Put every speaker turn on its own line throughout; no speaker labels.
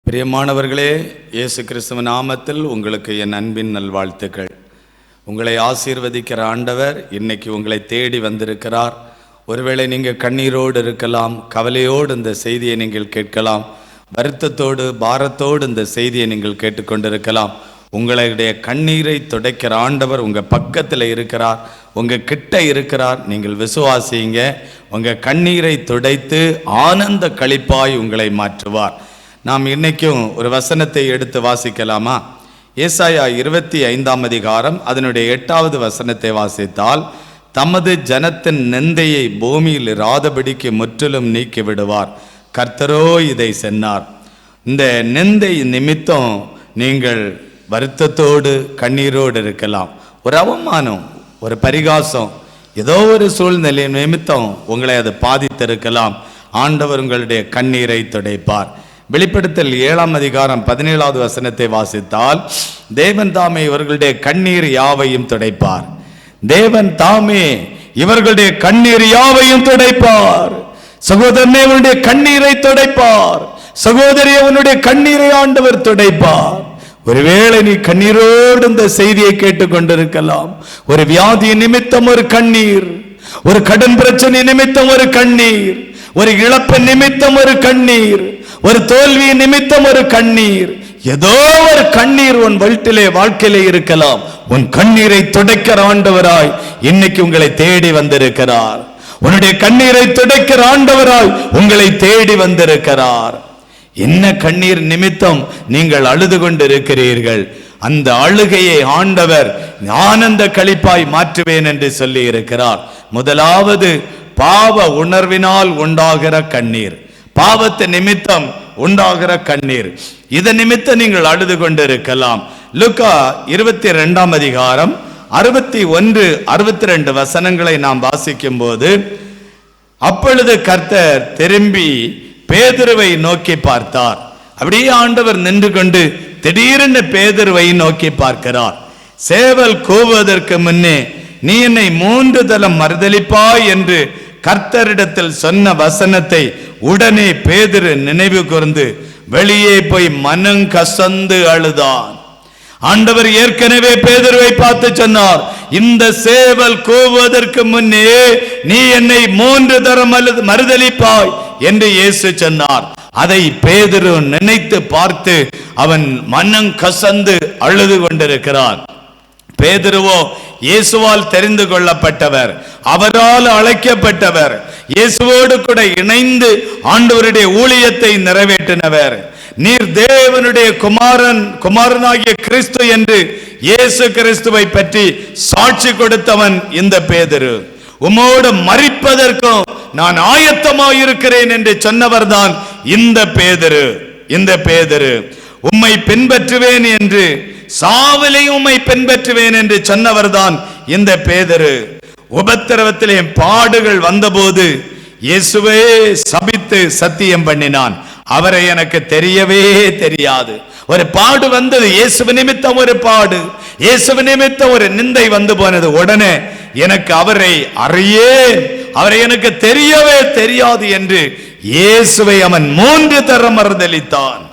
பிரியமானவர்களே, இயேசு கிறிஸ்துவின் நாமத்தில் உங்களுக்கு என் அன்பின் நல்வாழ்த்துக்கள். உங்களை ஆசீர்வதிக்கிற ஆண்டவர் இன்னைக்கு உங்களை தேடி வந்திருக்கிறார். ஒருவேளை நீங்கள் கண்ணீரோடு இருக்கலாம், கவலையோடு இந்த செய்தியை நீங்கள் கேட்கலாம், வருத்தத்தோடு பாரத்தோடு இந்த செய்தியை நீங்கள் கேட்டுக்கொண்டிருக்கலாம். உங்களுடைய கண்ணீரை துடைக்கிற ஆண்டவர் உங்கள் பக்கத்தில் இருக்கிறார், உங்கள் கிட்ட இருக்கிறார். நீங்கள் விசுவாசிங்க, உங்கள் கண்ணீரை துடைத்து ஆனந்த களிப்பாய் உங்களை மாற்றுவார். நாம் இன்னைக்கும் ஒரு வசனத்தை எடுத்து வாசிக்கலாமா? ஏசாயா 25ஆம் அதிகாரம் அதனுடைய 8வது வசனத்தை வாசித்தால், தமது ஜனத்தின் நிந்தையை பூமியில் இராதபடிக்கு முற்றிலும் நீக்கி விடுவார், கர்த்தரோ இதை சொன்னார். இந்த நிந்தை நிமித்தம் நீங்கள் வருத்தத்தோடு கண்ணீரோடு இருக்கலாம். ஒரு அவமானம், ஒரு பரிகாசம், ஏதோ ஒரு சூழ்நிலை நிமித்தம் உங்களை அது பாதித்திருக்கலாம். ஆண்டவர் உங்களுடைய கண்ணீரை துடைப்பார். வெளிப்படுத்தல் 7ஆம் அதிகாரம் 17வது வசனத்தை வாசித்தால், தேவன் தாமே இவர்களுடைய கண்ணீர் யாவையும் துடைப்பார். தேவன் தாமே இவர்களுடைய கண்ணீர் யாவையும் துடைப்பார். சகோதரனே, அவனுடைய கண்ணீரை துடைப்பார். சகோதரி, அவனுடைய கண்ணீரை ஆண்டவர் துடைப்பார். ஒருவேளை நீ கண்ணீரோடு இந்த செய்தியை கேட்டுக்கொண்டிருக்கலாம். ஒரு வியாதி நிமித்தம் ஒரு கண்ணீர், ஒரு கடன் பிரச்சனை நிமித்தம் ஒரு கண்ணீர், ஒரு இழப்பு நிமித்தம் ஒரு கண்ணீர், ஒரு தோல்வி நிமித்தம் ஒரு கண்ணீர், ஏதோ ஒரு கண்ணீர் உன் வாழ்க்கையிலே இருக்கலாம். உன் கண்ணீரை துடைக்கிற ஆண்டவராய் இன்னைக்கு உங்களை தேடி வந்திருக்கிறார். உன்னுடைய கண்ணீரை துடைக்கிற ஆண்டவராய் உங்களை தேடி வந்திருக்கிறார். என்ன கண்ணீர் நிமித்தம் நீங்கள் அழுது கொண்டிருக்கிறீர்கள்? அந்த அழுகையை ஆண்டவர் ஆனந்த களிப்பாய் மாற்றுவேன் என்று சொல்லி இருக்கிறார். முதலாவது பாவ உணர்வினால் உண்டாகிற கண்ணீர், பாவத்து நிமித்தம் உண்டாகிற கண்ணீர். இதை நிமித்தம் நீங்கள் அழுது கொண்டிருக்கலாம். லூக்கா 22ஆம் அதிகாரம் 61, 62 வசனங்களை நாம் வாசிக்கும் போது, அப்பொழுது கர்த்தர் திரும்பி பேதுருவை நோக்கி பார்த்தார். அப்படியே ஆண்டவர் நின்று கொண்டு திடீரென்று பேதுருவை நோக்கி பார்க்கிறார். சேவல் கூவுவதற்கு முன்னே நீ என்னை 3 தரம் மறுதலிப்பாய் என்று கர்த்தரிடத்தில் சொன்ன வசனத்தை உடனே பேதுரு நினைவு கூர்ந்து வெளியே போய் மனம் கசந்து அழுதான். ஆண்டவர் ஏற்கனவே பேதுருவை பார்த்து சொன்னார், இந்த சேவல் கூவுவதற்கு முன்னே நீ என்னை 3 தரம் மறுதலிப்பாய் என்று இயேசு சொன்னார். அதை பேதுரு நினைத்து பார்த்து அவன் மனம் கசந்து அழுது கொண்டிருக்கிறான். பேதுருவோ இயேசுவால் தெரிந்து கொள்ளப்பட்டவர், அவரால் அழைக்கப்பட்டவர், இயேசுவோடு கூட இணைந்து ஆண்டவருடைய ஊழியத்தை நிறைவேற்றினவர். நீர் தேவனுடைய குமாரனாகிய கிறிஸ்து என்று இயேசு கிறிஸ்துவை பற்றி சாட்சி கொடுத்தவன் இந்த பேதுரு. உம்மோடு மரிப்பதற்கும் நான் ஆயத்தமாயிருக்கிறேன் என்று சொன்னவர் தான் இந்த பேதுரு. இந்த பேதுரு உம்மை பின்பற்றுவேன் என்று, சாவிலே உம்மை பின்பற்றுவேன் என்று சொன்னவர் தான் இந்த பேதுரு. உபத்திரவத்திலே பாடுகள் வந்தபோது இயேசுவே சபித்து சத்தியம் பண்ணினான், அவரை எனக்கு தெரியவே தெரியாது. ஒரு பாடு வந்தது, இயேசு நிமித்தம் ஒரு பாடு, இயேசு நிமித்தம் ஒரு நிந்தை வந்து போனது. உடனே எனக்கு அவரை அறியேன், அவரை எனக்கு தெரியவே தெரியாது என்று இயேசுவை அவன் 3 தரம் மறுதலித்தான்.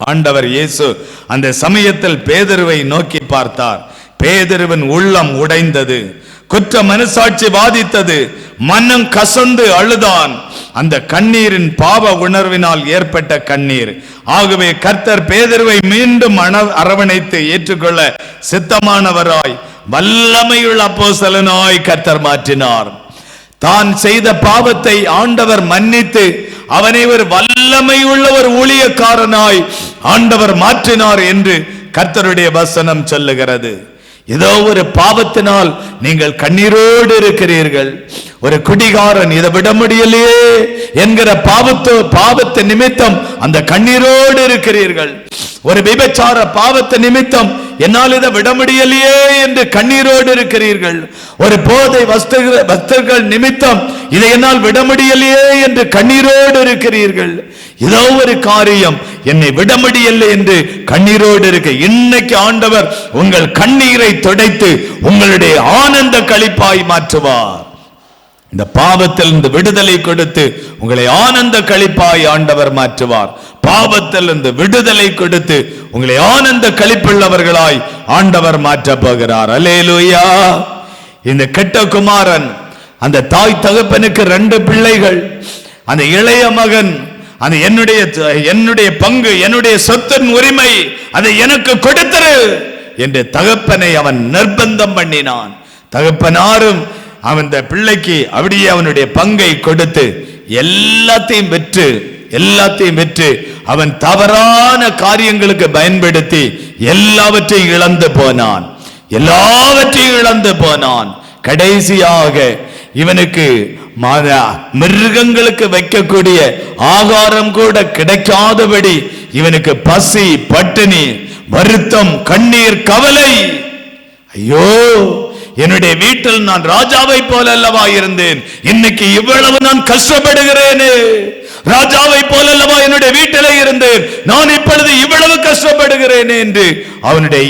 ஆண்டவர் இயேசு அந்த சமயத்தில் பேதுருவை நோக்கி பார்த்தார். பேதுருவின் உள்ளம் உடைந்தது, குற்ற மனசாட்சி வாதித்தது, மனம் கசந்து அழுதான். அந்த கண்ணீரின் பாவ உணர்வினால் ஏற்பட்ட கண்ணீர். ஆகவே கர்த்தர் பேதுருவை மீண்டும் அரவணைத்து ஏற்றுக்கொள்ள சித்தமானவராய் வல்லமையுள்ள அப்போஸ்தலனாய் கர்த்தர் மாற்றினார். தான் செய்த பாவத்தை ஆண்டவர் மன்னித்து அவனை ஒரு வல்லமையுள்ள ஒரு ஊழியக்காரனாய் ஆண்டவர் மாற்றினார் என்று கர்த்தருடைய வசனம் சொல்லுகிறது. ஏதோ ஒரு பாவத்தினால் நீங்கள் கண்ணீரோடு இருக்கிறீர்கள். ஒரு குடிகாரன் இதை விட முடியலையே என்கிற பாவத்து நிமித்தம் அந்த கண்ணீரோடு இருக்கிறீர்கள். ஒரு விபச்சார பாவத்து நிமித்தம் என்னால் இதை விட முடியலையே என்று கண்ணீரோடு இருக்கிறீர்கள். ஒரு போதை வஸ்துகள் நிமித்தம் இதை என்னால் விட முடியலையே என்று கண்ணீரோடு இருக்கிறீர்கள். ஏதோ ஒரு காரியம் என்னை விட முடியலை என்று கண்ணீரோடு இருக்க, இன்னைக்கு ஆண்டவர் உங்கள் கண்ணீரை துடைத்து உங்களுடைய ஆனந்த களிப்பாய் மாற்றுவார். இந்த பாவத்தில் இந்த விடுதலை கொடுத்து உங்களை ஆனந்த களிப்பாய் ஆண்டவர் மாற்றுவார். பாவத்தில் இருந்து விடுதலை கொடுத்து உங்களை ஆனந்த களிப்புள்ளவர்களாய் ஆண்டவர் மாற்ற போகிறார். அல்லேலூயா. இந்த கெட்ட குமாரன், அந்த தாய் தகப்பனுக்கு 2 பிள்ளைகள், அந்த இளைய மகன் அந்த என்னுடைய பங்கு, என்னுடைய சொத்தின் உரிமை, அதை எனக்கு கொடுத்துரு என்று தகப்பனை அவன் நிர்பந்தம் பண்ணினான். தகப்பனாரும் அவன் பிள்ளைக்கு அப்படியே அவனுடைய பங்கை கொடுத்து எல்லாத்தையும் வெற்று அவன் தவறான காரியங்களுக்கு பயன்படுத்தி எல்லாவற்றையும் இழந்து போனான். கடைசியாக இவனுக்கு மிருகங்களுக்கு வைக்கக்கூடிய ஆகாரம் கூட கிடைக்காதபடி இவனுக்கு பசி, பட்டினி, வருத்தம், கண்ணீர், கவலை. ஐயோ, என்னுடைய வீட்டில் நான் ராஜாவை போல அல்லவா இருந்தேன், இன்னைக்கு இவ்வளவு நான் கஷ்டப்படுகிறேனே. ராஜாவை போல அல்லவா என்னுடைய வீட்டிலே இருந்தேன், நான் இப்பொழுது இவ்வளவு கஷ்டப்படுகிறேனே என்று அவனுடைய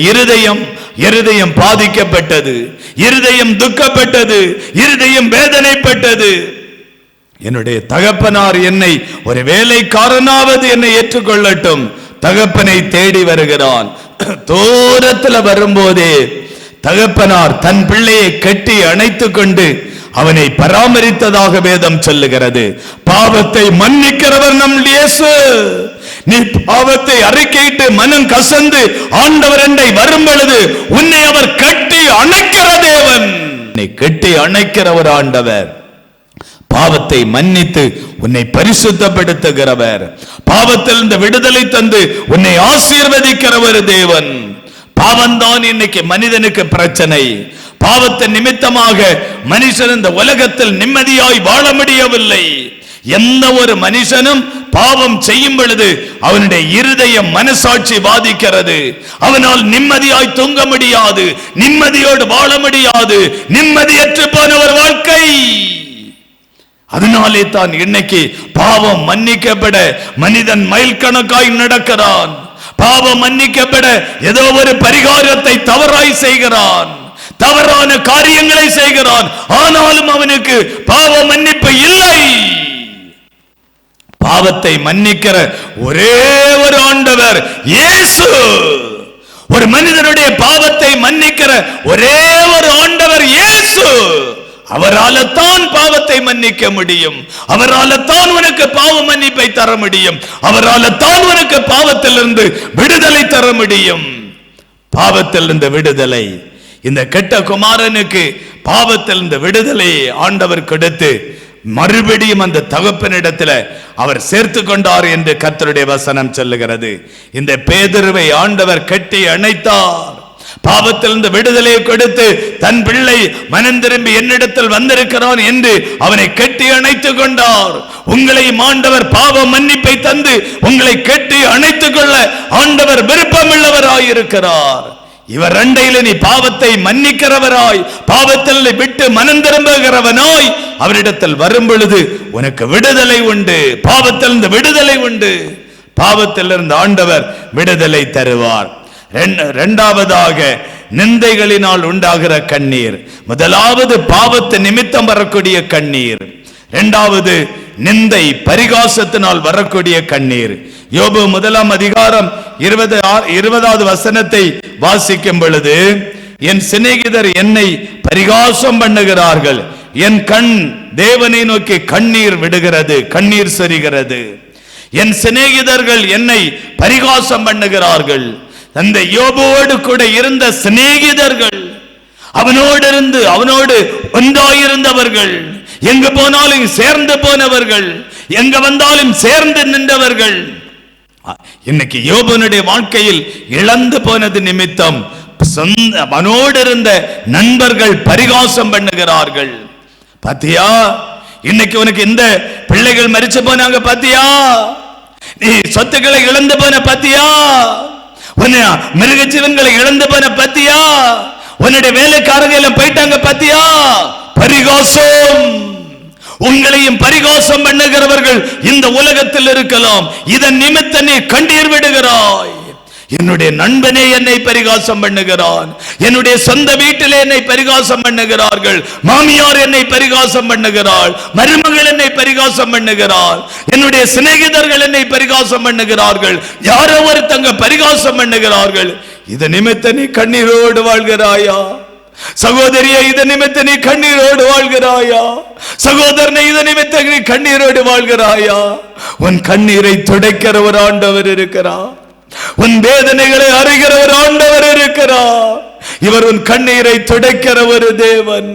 இருதயம் பாதிக்கப்பட்டது, இருதயம் துக்கப்பட்டது, இருதயம் வேதனைப்பட்டது. என்னுடைய தகப்பனார் என்னை ஒரு வேலைக்காரனாவது என்னை ஏற்றுக்கொள்ளட்டும். தகப்பனை தேடி வருகிறான். தூரத்தில் வரும்போதே தகப்பனார் தன் பிள்ளையை கட்டி அணைத்துக் கொண்டு அவனை பராமரித்ததாக வேதம் சொல்லுகிறது. பாவத்தை மன்னிக்கிறவர் நம் இயேசு. நீ பாவத்தை அறிக்கையிட்டு மனம் கசந்து ஆண்டவர் என்னை வரும் பொழுது உன்னை அவர் கட்டி அணைக்கிற தேவன். உன்னை கட்டி அணைக்கிறவர் ஆண்டவர். பாவத்தை மன்னித்து உன்னை பரிசுத்தப்படுத்துகிறவர். பாவத்திலிருந்து விடுதலை தந்து உன்னை ஆசீர்வதிக்கிறவர் தேவன். பாவம்தான் இன்னைக்கு மனிதனுக்கு பிரச்சனை. பாவத்தின் நிமித்தமாக மனுஷன் இந்த உலகத்தில் நிம்மதியாய் வாழ முடியவில்லை. எந்த ஒரு மனுஷனும் பாவம் செய்யும் பொழுது அவனுடைய இருதயம், மனசாட்சி பாதிக்கிறது. அவனால் நிம்மதியாய் தூங்க முடியாது, நிம்மதியோடு வாழ முடியாது. நிம்மதியற்று போன ஒரு வாழ்க்கை. அதனாலே தான் இன்னைக்கு பாவம் மன்னிக்கப்பட மனிதன் மைல் கணக்காய் நடக்கிறான். பாவம் மன்னிக்கப்பட ஏதோ ஒரு பரிகாரத்தை தவறாய் செய்கிறான், தவறான காரியங்களை செய்கிறான். ஆனாலும் அவனுக்கு பாவ மன்னிப்பு இல்லை. பாவத்தை மன்னிக்கிற ஒரே ஒரு ஆண்டவர் இயேசு. ஒரு மனிதனுடைய பாவத்தை மன்னிக்கிற ஒரே ஒரு ஆண்டவர் இயேசு. அவரால் தான் பாவத்தை மன்னிக்க முடியும். அவரால் தான் உனக்கு பாவ மன்னிப்பை தர முடியும். அவரால் தான் உனக்கு பாவத்திலிருந்து விடுதலை தர முடியும். பாவத்திலிருந்து விடுதலை. இந்த கெட்ட குமாரனுக்கு பாவத்திலிருந்து விடுதலை ஆண்டவர் கொடுத்து மறுபடியும் அந்த தகப்பனிடத்தில் அவர் சேர்த்து கொண்டார் என்று கர்த்தருடைய வசனம் சொல்லுகிறது. இந்த பேதுருவை ஆண்டவர் கட்டி அணைத்தார். பாவத்திலிருந்து விடுதலை கொடுத்து தன் பிள்ளை மனம் திரும்பி என்னிடத்தில் வந்திருக்கிறான் என்று அவனை கட்டி அணைத்துக் கொண்டார். உங்களை ஆண்டவர் பாவ மன்னிப்பை தந்து உங்களை கட்டி அணைத்துக் கொள்ள ஆண்டவர் விருப்பமுள்ளவராயிருக்கிறார். இவர் அண்டையில நீ பாவத்தை மன்னிக்கிறவராய், பாவத்தில் விட்டு மனம் திரும்புகிறவனாய் அவரிடத்தில் வரும் பொழுது உனக்கு விடுதலை உண்டு. பாவத்திலிருந்து விடுதலை உண்டு. பாவத்திலிருந்து ஆண்டவர் விடுதலை தருவார். இரண்டாவதாக நிந்தைகளினால் உண்டாகிற கண்ணீர். முதலாவது பாவத்து நிமித்தம் வரக்கூடிய கண்ணீர். இரண்டாவது நிந்தை பரிகாசத்தினால் வரக்கூடிய கண்ணீர். யோபு 1 அதிகாரம் 20வது வசனத்தை வாசிக்கும் பொழுது, என் சிநேகிதர் என்னை பரிகாசம் பண்ணுகிறார்கள், என் கண் தேவனை நோக்கி கண்ணீர் விடுகிறது, கண்ணீர் சொரிகிறது. என் சிநேகிதர்கள் என்னை பரிகாசம் பண்ணுகிறார்கள். அந்த யோபுவோடு கூட இருந்த சிநேகிதர்கள், அவனோடு ஒன்றாயிருந்தவர்கள், எங்கு போனாலும் சேர்ந்து போனவர்கள், எங்க வந்தாலும் சேர்ந்து நின்றவர்கள், இன்னைக்கு யோபனுடைய வாழ்க்கையில் இழந்து போனது நிமித்தம் அவனோடு இருந்த நண்பர்கள் பரிகாசம் பண்ணுகிறார்கள். பாத்தியா, இன்னைக்கு உனக்கு இந்த பிள்ளைகள் மரிச்சு போனாங்க பாத்தியா, நீ சொத்துக்களை இழந்து போன பாத்தியா, மிருகஜீவன்களை இழந்து போன பத்தியா, உன்னுடைய வேலைக்காரங்க போயிட்டாங்க பத்தியா. பரிகாசம். உங்களையும் பரிகாசம் பண்ணுகிறவர்கள் இந்த உலகத்தில் இருக்கலாம். இதன் நிமித்த நீ கண்ணீர் விடுகிறாய். என்னுடைய நண்பனே என்னை பரிகாசம் பண்ணுகிறான், என்னுடைய சொந்த வீட்டிலே என்னை பரிகாசம் பண்ணுகிறார்கள், மாமியார் என்னை பரிகாசம் பண்ணுகிறாள், மருமகள் என்னை பரிகாசம் பண்ணுகிறாள், என்னுடைய சிநேகிதர்கள் என்னை பரிகாசம் பண்ணுகிறார்கள், யாரோ ஒருத்தங்க பரிகாசம் பண்ணுகிறார்கள். இது நிமித்த நீ கண்ணீரோடு வாழ்கிறாயா? சகோதரியை இது நிமித்த நீ கண்ணீரோடு வாழ்கிறாயா? சகோதரனை இது நிமித்த நீ கண்ணீரோடு வாழ்கிறாயா? உன் கண்ணீரை துடைக்கிற ஒரு ஆண்டவர் இருக்கிறார். உன் வேதனைகளை அறிகிற ஒரு ஆண்டவர் இருக்கிறார். இவர் உன் கண்ணீரை துடைக்கிற ஒரு தேவன்.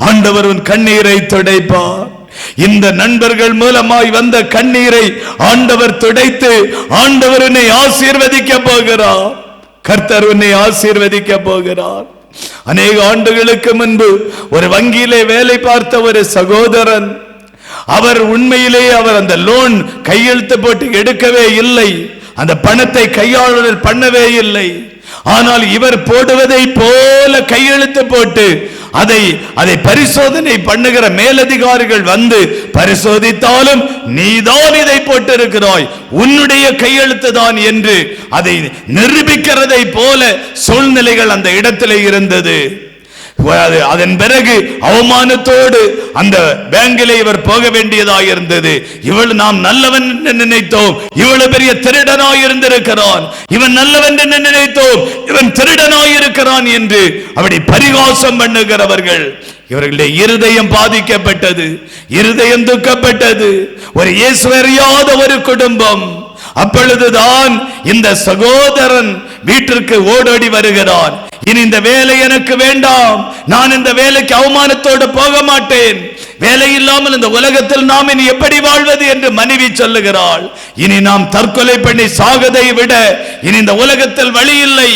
ஆண்டவர் உன் கண்ணீரை துடைப்பார். இந்த நண்பர்கள் மூலமாய் வந்த கண்ணீரை ஆண்டவர் துடைத்து ஆண்டவர் உன்னை ஆசீர்வதிக்க போகிறார். கர்த்தர் உன்னை ஆசீர்வதிக்க போகிறார். அநேக ஆண்டுகளுக்கு முன்பு ஒரு வங்கியிலே வேலை பார்த்த ஒரு சகோதரன், அவர் உண்மையிலே அவர் அந்த லோன் கையெழுத்து போட்டு எடுக்கவே இல்லை, அந்த பணத்தை கையாளுதல் பண்ணவே இல்லை. ஆனால் இவர் போடுவதை போல கையெழுத்து போட்டு அதை பரிசோதனை பண்ணுகிற மேலதிகாரிகள் வந்து பரிசோதித்தாலும் நீதான் இதை போட்டிருக்கிறாய், உன்னுடைய கையெழுத்து தான் என்று அதை நிரூபிக்கிறதை போல சூழ்நிலைகள் அந்த இடத்திலே இருந்தது. அதன் பிறகு அவமானத்தோடு அந்த பேங்கிலே இவர் போக வேண்டியதாக இருந்தது. இவள் நாம் நல்லவன் என்று நினைத்தோம், இவ்வளவு பெரிய திருடனாய் இருந்திருக்கிறான், இவன் நல்லவன் என்று நினைத்தோம், இவன் திருடனாய் இருக்கிறான் என்று அப்படி பரிகாசம் பண்ணுகிறவர்கள். இவர்களுடைய இருதயம் பாதிக்கப்பட்டது, இருதயம் துக்கப்பட்டது. ஒரு இயேசுவை அறியாத ஒரு குடும்பம். அப்பொழுதுதான் இந்த சகோதரன் வீட்டிற்கு ஓடோடி வருகிறான். இனி இந்த வேலை எனக்கு வேண்டாம், நான் இந்த வேலைக்கு அவமானத்தோடு போக மாட்டேன், வேலை இல்லாமல் இந்த உலகத்தில் நாம் இனி எப்படி வாழ்வது என்று மனைவி சொல்லுகிறாள். இனி நாம் தற்கொலை பண்ணி சாகதை விட இனி இந்த உலகத்தில் வழி இல்லை,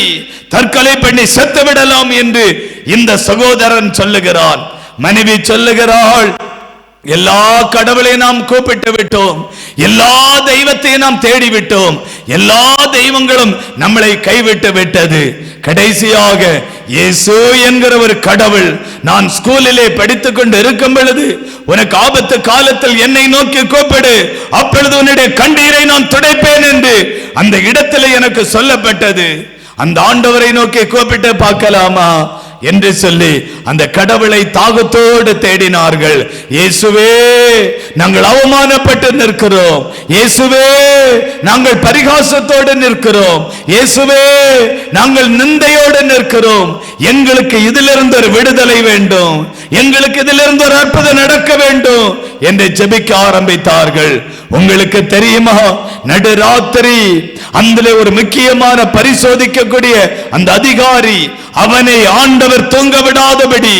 தற்கொலை பண்ணி செத்து விடலாம் என்று இந்த சகோதரன் சொல்லுகிறான். மனைவி சொல்லுகிறாள், எல்லா கடவுளையும் நாம் கூப்பிட்டு விட்டோம், எல்லா தெய்வத்தையும் நாம் தேடி விட்டோம், எல்லா தெய்வங்களும் நம்மளை கைவிட்டு விட்டது. கடைசியாக இயேசு என்கிற ஒரு கடவுள், நான் ஸ்கூலிலே படித்துக் கொண்டு இருக்கும் பொழுது உனக்கு ஆபத்து காலத்தில் என்னை நோக்கி கூப்பிடு, அப்பொழுது உன்னுடைய கண்ணீரை நான் துடைப்பேன் என்று அந்த இடத்திலே எனக்கு சொல்லப்பட்டது. அந்த ஆண்டவரை நோக்கி கூப்பிட்டு பார்க்கலாமா என்று சொல்லி அந்த கடவுளை தாகத்தோடு தேடினார்கள். இயேசுவே, நாங்கள் அவமானப்பட்டு நிற்கிறோம், இயேசுவே நாங்கள் பரிகாசத்தோடு நிற்கிறோம், இயேசுவே நாங்கள் நிந்தையோடு நிற்கிறோம், எங்களுக்கு இதிலிருந்து ஒரு விடுதலை வேண்டும், எங்களுக்கு இதிலிருந்து ஒரு அற்புதம் நடக்க வேண்டும் என்று ஜெபிக்க ஆரம்பித்தார்கள். உங்களுக்கு தெரியுமா, நடுராத்திரி அதிலே ஒரு முக்கியமான பரிசோதிக்கக்கூடிய அந்த அதிகாரி, அவனை ஆண்டவர் தூங்க விடாதபடி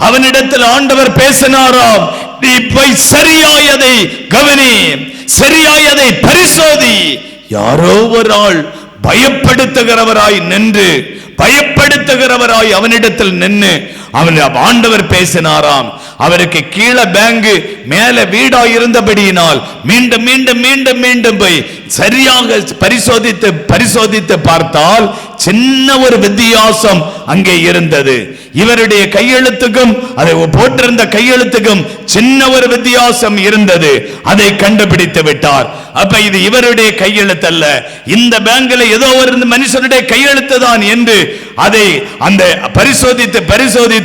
அவனிடத்தில் ஆண்டவர் பேசினாராம், நீ போய் சரியாய் அதை கவனி, சரியாய் அதை பரிசோதி. யாரோ ஒரு ஆள் பயப்படுத்துகிறவராய் நின்று, பயப்படுத்துகிறவராய் அவனிடத்தில் நின்று அவன் ஆண்டவர் பேசினாராம். அவருக்கு கீழே பேங்க் மேல வீடா இருந்தபடியினால் மீண்டும் மீண்டும் மீண்டும் மீண்டும் போய் சரியாக பரிசோதித்து பார்த்தால் சின்ன ஒரு வித்தியாசம் அங்கே இருந்தது. இவருடைய கையெழுத்துக்கும் அதை போட்டிருந்த கையெழுத்துக்கும் சின்ன ஒரு வித்தியாசம் இருந்தது. அதை கண்டுபிடித்து விட்டார். அப்ப இது இவருடைய கையெழுத்து அல்ல, இந்த பேங்க்ல ஏதோ ஒரு மனுஷனுடைய கையெழுத்து தான் என்று அதை அந்த பரிசோதித்து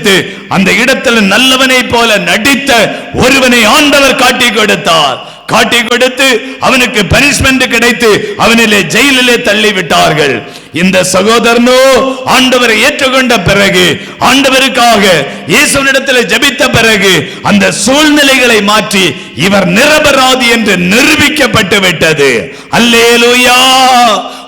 அந்த இடத்தில் நல்லவனை போல நடித்த ஒருவனை ஆண்டவர் காட்டி கொடுத்தார். காட்டி கொடுத்து அவனுக்கு பனிஷ்மெண்ட் கிடைத்து அவனிலே ஜெயிலிலே தள்ளி விட்டார்கள். இந்த சகோதரனோ ஆண்டவரை ஏற்றுக்கொண்ட பிறகு, ஆண்டவருக்காக இயேசுவினிடத்தில் ஜெபித்த பிறகு அந்த சூழ்நிலைகளை மாற்றி இவர் நிரபராதி என்று நிரூபிக்கப்பட்டு விட்டது. அல்லேலூயா.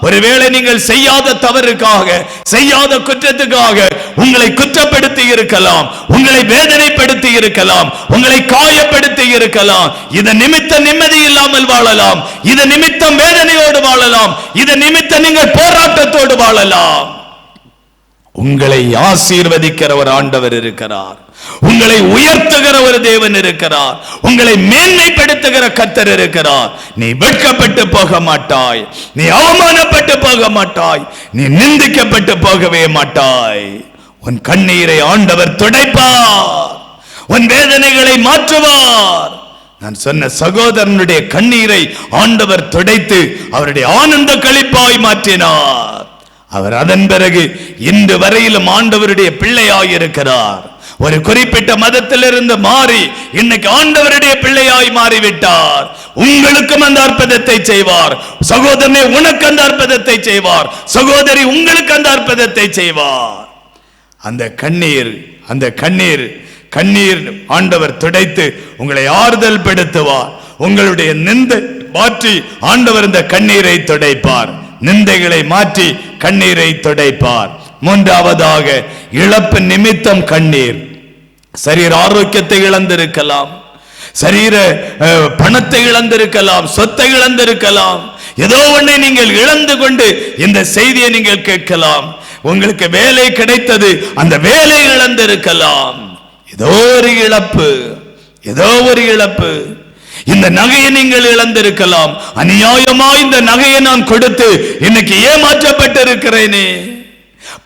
ஒருவேளை நீங்கள் செய்யாத தவறுக்காக, செய்யாத குற்றத்துக்காக உங்களை குற்றப்படுத்தி இருக்கலாம், உங்களை வேதனைப்படுத்தி இருக்கலாம், உங்களை காயப்படுத்தி இருக்கலாம். இது நிமித்தம் நிம்மதி இல்லாமல் வாழலாம், இது நிமித்தம் வேதனையோடு வாழலாம், இது நிமித்தம் நீங்கள் போராட்டத்தோடு வாழலாம். உங்களை ஆசீர்வதிக்கிற ஒரு ஆண்டவர் இருக்கிறார், உங்களை உயர்த்துகிற ஒரு தேவன் இருக்கிறார், உங்களை மேன்மைப்படுத்துகிற கர்த்தர் இருக்கிறார். நீ வெட்கப்பட்டு போக மாட்டாய், நீ அவமானப்பட்டு போக மாட்டாய், நீ நிந்திக்கப்பட்டு போகவே மாட்டாய். உன் கண்ணீரை ஆண்டவர் துடைப்பார், உன் வேதனைகளை மாற்றுவார். நான் சொன்ன சகோதரனுடைய கண்ணீரை ஆண்டவர் துடைத்து அவருடைய ஆனந்த களிப்பாய் மாற்றினார். அவர் அதன் பிறகு இன்று வரையிலும் ஆண்டவருடைய பிள்ளையாய் இருக்கிறார். ஒரு குறிப்பிட்ட மதத்திலிருந்து மாறி இன்னைக்கு ஆண்டவருடைய பிள்ளையாய் மாறிவிட்டார். உங்களுக்கும் அந்த அற்புதத்தை செய்வார். சகோதரனே, உனக்கு அந்த அற்புதத்தை செய்வார். சகோதரி, உங்களுக்கு அந்த அற்புதத்தை செய்வார். அந்த கண்ணீர் ஆண்டவர் துடைத்து உங்களை ஆறுதல் படுத்துவார். உங்களுடைய நிந்தை மாற்றி ஆண்டவர் இந்த கண்ணீரை துடைப்பார். நிந்தைகளை மாற்றி கண்ணீரை துடைப்பார். மூன்றாவதாக, இழப்பு நிமித்தம் கண்ணீர். சரீர ஆரோக்கியத்தை இழந்திருக்கலாம், சரீர பணத்தை இழந்திருக்கலாம், சொத்தை இழந்திருக்கலாம். ஏதோ ஒன்றை நீங்கள் இழந்து கொண்டு இந்த செய்தியை நீங்கள் கேட்கலாம். உங்களுக்கு வேலை கிடைத்தது, அந்த வேலை இழந்திருக்கலாம். ஏதோ ஒரு இழப்பு. இந்த நகையை நீங்கள் இழந்திருக்கலாம். அநியாயமாய் இந்த நகையை நான் கொடுத்து இன்னைக்கு ஏமாற்றப்பட்டிருக்கிறேனே,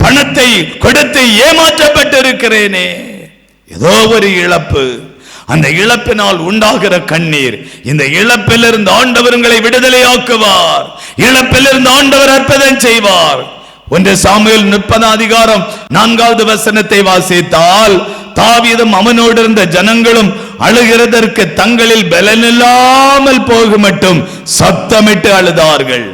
பணத்தை கொடுத்து ஏமாற்றப்பட்டிருக்கிறேனே. ஏதோ ஒரு இழப்பு. அந்த இழப்பினால் உண்டாகிற கண்ணீர். இந்த இழப்பிலிருந்து ஆண்டவர் உங்களை விடுதலையாக்குவார். இழப்பிலிருந்து ஆண்டவர் அற்புதம் செய்வார். 1 சாமுவேல் 30:4 வாசித்தால், தாவீதும் அவனோடு இருந்த ஜனங்களும் அழுகிறதற்கு தங்களில் பலனில்லாமல் போக மட்டும் சத்தமிட்டு அழுதார்கள்.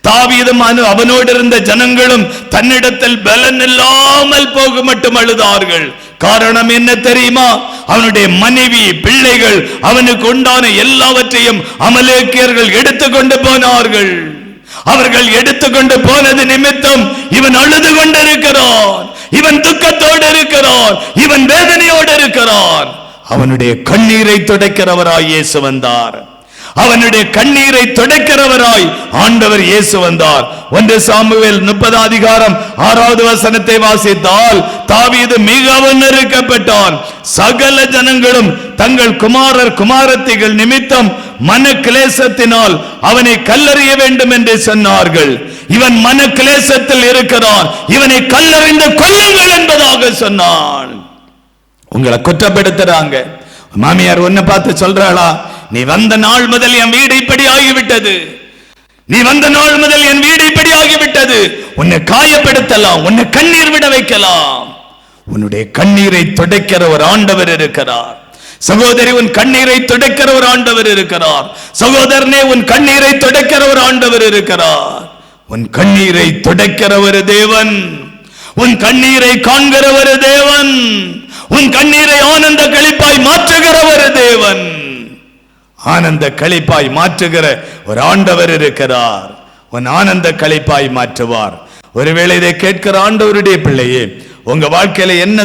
தாவீதும் அவனோடு இருந்த ஜனங்களும் தன்னிடத்தில் பலன் இல்லாமல் போக மட்டும் அழுதார்கள். காரணம் என்ன தெரியுமா? அவனுடைய மனைவி, பிள்ளைகள், அவனுக்கு உண்டான எல்லாவற்றையும் அமலேக்கியர்கள் எடுத்துக்கொண்டு போனார்கள். அவர்கள் எடுத்துக்கொண்டு போனது நிமித்தம் இவன் அழுது கொண்டிருக்கிறான், இவன் துக்கத்தோடு இருக்கிறான், இவன் வேதனையோடு இருக்கிறான். அவனுடைய கண்ணீரை துடைக்கிறவராய் இயேசு வந்தார். அவனுடைய கண்ணீரை துடைக்கிறவராய் ஆண்டவர் இயேசு வந்தார். 1 சாமுவேல் 30:6 வாசித்தால், தாவீது மிகவும் நெருக்கப்பட்டான். சகல ஜனங்களும் தங்கள் குமாரர் குமாரத்திகள் நிமித்தம் மன கிளேசத்தினால் அவனை கல்லறிய வேண்டும் என்று சொன்னார்கள். இவன் மன கிளேசத்தில் இருக்கிறான், இவனை கல்லறிந்து கொல்லுங்கள் என்பதாக சொன்னான். உங்களை குற்றப்படுத்துறாங்க. மாமியார் ஒன்ன பார்த்து சொல்றாளா, நீ வந்த நாள் முதல் என் வீடு இப்படி ஆகிவிட்டது, நீ வந்த நாள் முதல் என் வீடு இப்படி ஆகிவிட்டது. உன்னை காயப்படுத்தலாம், உன்னை கண்ணீர் விட வைக்கலாம். உன்னுடைய கண்ணீரை துடைக்கிற ஒரு ஆண்டவர் இருக்கிறார். சகோதரி, உன் கண்ணீரை துடைக்கிற ஒரு ஆண்டவர் இருக்கிறார். சகோதரனே, உன் கண்ணீரை துடைக்கிற ஒரு ஆண்டவர் இருக்கிறார். உன் கண்ணீரை துடைக்கிற ஒரு தேவன், உன் கண்ணீரை காண்கிற ஒரு தேவன், உன் கண்ணீரை ஆனந்த களிப்பாய் மாற்றுகிற ஒரு தேவன், ஆனந்த களிப்பாய் மாற்றுகிற ஒரு ஆண்டவர் இருக்கிறார். உன் ஆனந்த களிப்பாய் மாற்றுவார். ஒருவேளை இதை கேட்கிற ஆண்டவருடைய பிள்ளையே, உங்க வாழ்க்கையில என்ன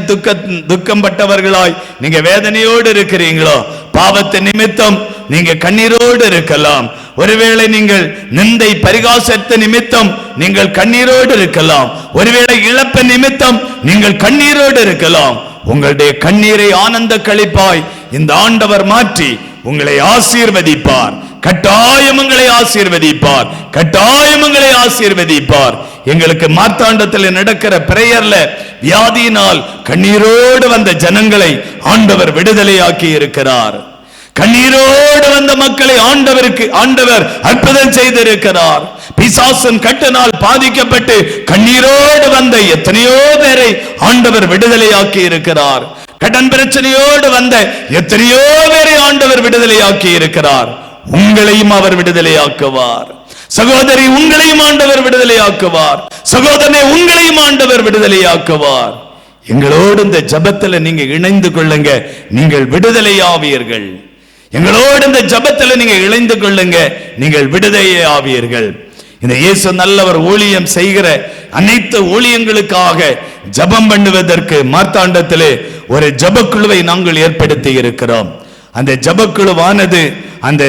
துக்கம் பட்டவர்களாய் நீங்க வேதனையோடு இருக்கிறீங்களோ, பாவத்தின் நிமித்தம் நீங்க கண்ணீரோடு இருக்கலாம். ஒருவேளை நீங்கள் நிந்தை பரிகாசத்து நிமித்தம் நீங்கள் கண்ணீரோடு இருக்கலாம். ஒருவேளை இழப்பு நிமித்தம் நீங்கள் கண்ணீரோடு இருக்கலாம். உங்களுடைய கண்ணீரை ஆனந்த களிப்பாய் இந்த ஆண்டவர் மாற்றி உங்களை ஆசீர்வதிப்பார். கட்டாயம் உங்களை ஆசீர்வதிப்பார். கட்டாயம் உங்களை ஆசீர்வதிப்பார். எங்களுக்கு மார்த்தாண்டத்தில் நடக்கிற பிரேயர்ல வியாதியினால் கண்ணீரோடு வந்த ஜனங்களை ஆண்டவர் விடுதலையாக்கி இருக்கிறார். கண்ணீரோடு வந்த மக்களை ஆண்டவர் அற்புதம் செய்திருக்கிறார். பிசாசின் கட்டினால் பாதிக்கப்பட்டு கண்ணீரோடு வந்த எத்தனையோ பேரை ஆண்டவர் விடுதலையாக்கி இருக்கிறார். கடன் பிரச்சனையோடு வந்த எத்தனையோ பேரை ஆண்டவர் விடுதலையாக்கி இருக்கிறார். உங்களையும் அவர் விடுதலையாக்குவார். சகோதரி, உங்களையும் ஆண்டவர் விடுதலையாக்குவார். சகோதரனே, உங்களையும் ஆண்டவர் விடுதலையாக்குவார். எங்களோடு இந்த ஜபத்தில் நீங்க இணைந்து கொள்ளுங்க, நீங்கள் விடுதலையாவீர்கள். எங்களோடு இந்த ஜபத்தில் நீங்க இணைந்து கொள்ளுங்க, நீங்கள் விடுதலையாவீர்கள். இந்த இயேசு நல்லவர் ஊழியம் செய்கிற அனைத்து ஊழியங்களுக்காக ஜபம் பண்ணுவதற்கு மார்த்தாண்டத்திலே ஒரு ஜபக்குழுவை நாங்கள் ஏற்படுத்தி இருக்கிறோம். அந்த ஜபக்குழுவானது அந்த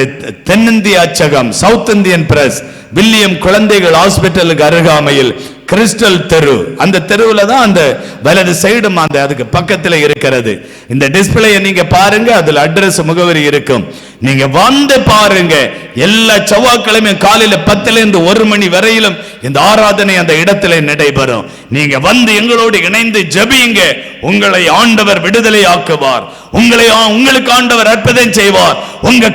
தென்னிந்திய அச்சகம், சவுத் இந்தியன் பிரஸ், வில்லியம் குழந்தைகள் ஹாஸ்பிட்டலுக்கு அருகாமையில் கிறிஸ்டல் தெரு, அந்த தெருவுல தான் அந்த வலது சைடும் அந்த அதுக்கு பக்கத்துல இருக்கிறது. இந்த டிஸ்பிளேயை நீங்க பாருங்க, அதுல அட்ரஸ் முகவரி இருக்கும். நீங்க வந்து பாருங்க. எல்லா செவ்வாய்க்கிழமையும் காலையில 10 இருந்து 1 மணி வரையிலும் இந்த ஆராதனை அந்த இடத்துல நடைபெறும். நீங்க வந்து எங்களோடு இணைந்து ஜெபியுங்க. உங்களை ஆண்டவர் விடுதலை ஆக்குவார். உங்களுக்கு ஆண்டவர் அற்புதம் செய்வார். உங்க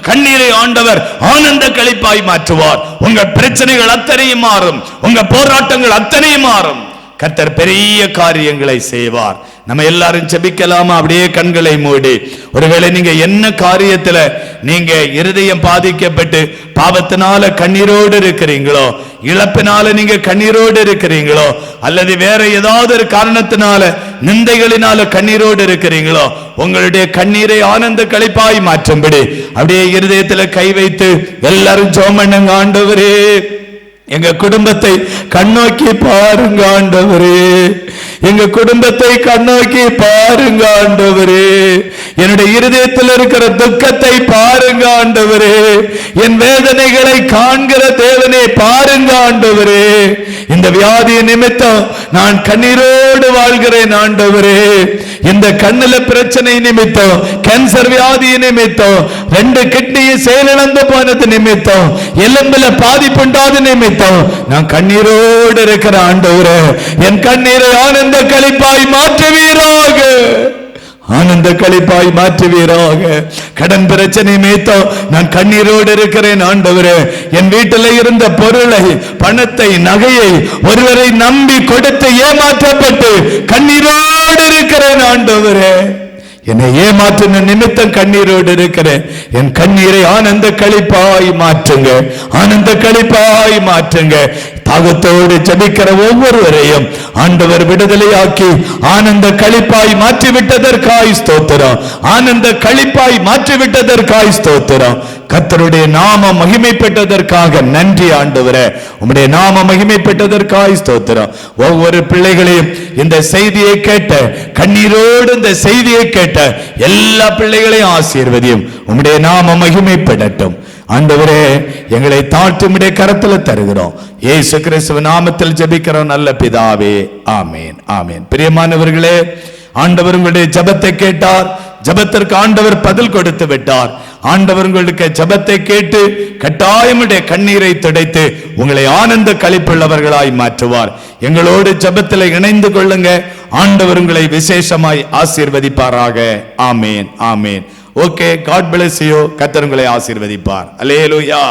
கண்ணீரை ஆண்டவர் ஆனந்த களிப்பாய் மாற்றுவார். உங்க பிரச்சனைகள் அத்தனையும் மாறும். உங்க போராட்டங்கள் அத்தனையும் மாறும். கர்த்தர் பெரிய காரியங்களை செய்வார். நம்ம எல்லாரும் ஜெபிக்கலாமா? அப்படியே கண்களை மூடி. ஒருவேளை நீங்க என்ன காரியத்துல நீங்க இருதயம் பாதிக்கப்பட்டு பாவத்தினால கண்ணீரோடு இருக்கிறீங்களோ, இழப்பினால நீங்க கண்ணீரோடு இருக்கிறீங்களோ, அல்லது வேற ஏதாவது ஒரு காரணத்தினால நிந்தைகளினால கண்ணீரோடு இருக்கிறீங்களோ, உங்களுடைய கண்ணீரை ஆனந்த களிப்பாய் மாற்றும்படி அப்படியே இருதயத்துல கை வைத்து எல்லாரும் ஜெபம் பண்ணுங்க. ஆண்டவரே, எங்க குடும்பத்தை கண்ணோக்கி பாருங்க ஆண்டவரே, எங்க குடும்பத்தை கண்ணோக்கி பாருங்க ஆண்டவரே, என்னுடைய இருதயத்தில் இருக்கிற துக்கத்தை பாருங்க ஆண்டவரே, என் வேதனைகளை காண்கிற தேவனே பாருங்க ஆண்டவரே. இந்த வியாதிய நிமித்தம் நான் கண்ணீரோடு வாழ்கிறேன் ஆண்டவரே. இந்த கண்ணுல பிரச்சனை நிமித்தம், கேன்சர் வியாதி நிமித்தம், 2 கிட்னியை செயலிழந்து போனது நிமித்தம், எலும்புல பாதிப்புண்டாத நிமித்தம் நான் கண்ணீரோடு இருக்கிற ஆண்டவரே, என் கண்ணீரை ஆனந்த களிப்பாய் மாற்றுவீராக, ஆனந்த களிப்பாய் மாற்றுவீராக. கடன் பிரச்சனை நிமித்தம் நான் கண்ணீரோடு இருக்கிறேன் ஆண்டவரே. என் வீட்டில் இருந்த பொருளை, பணத்தை, நகையை ஒருவரை நம்பி கொடுத்து ஏமாற்றப்பட்டு கண்ணீரோடு இருக்கிறேன் ஆண்டவரே. என்னை ஏமாற்றின நிமித்தம் கண்ணீரோடு இருக்கிறேன். என் கண்ணீரை ஆனந்த களிப்பாய் மாற்றுங்க, ஆனந்த களிப்பாய் மாற்றுங்க. தாகத்தோடு ஜெபிக்கிற ஒவ்வொருவரையும் ஆண்டவர் விடுதலையாக்கி ஆனந்த களிப்பாய் மாற்றிவிட்டதற்காய் ஸ்தோத்திரம், ஆனந்த களிப்பாய் மாற்றிவிட்டதற்காய் ஸ்தோத்திரம். கர்த்தருடைய நாமம் மகிமைப்பட்டதற்காக நன்றி ஆண்டவரே. உம்முடைய நாமம் மகிமைப்பட்டதற்காய் ஸ்தோத்திரம். ஒவ்வொரு பிள்ளைகளையும் இந்த செய்தியை கேட்ட, கண்ணீரோடு இந்த செய்தியை கேட்ட எல்லா பிள்ளைகளையும் ஆசீர்வதியும். உம்முடைய நாமம் மகிமைப்படட்டும் ஆண்டவரே. எங்களை தாழ்த்தும்முடைய கரத்துல தருகிறோம். இயேசு கிறிஸ்துவ நாமத்தில் ஜெபிக்கிறோம் நல்ல பிதாவே, ஆமேன், ஆமேன். பிரியமானவர்களே, ஆண்டவர் உங்களுடைய ஜெபத்தை கேட்டார். ஜெபத்திற்கு ஆண்டவர் பதில் கொடுத்து விட்டார். ஆண்டவர் உங்களுக்கு ஜெபத்தை கேட்டு கட்டாயமுடைய கண்ணீரை துடைத்து உங்களை ஆனந்த களிப்புள்ளவர்களாய் மாற்றுவார். எங்களோடு ஜெபத்தில் இணைந்து கொள்ளுங்க. ஆண்டவர் உங்களை விசேஷமாய் ஆசீர்வதிப்பாராக. ஆமேன், ஆமேன். Okay, God bless you. கர்த்தர் உங்களை ஆசீர்வதிப்பார். அல்லேலூயா.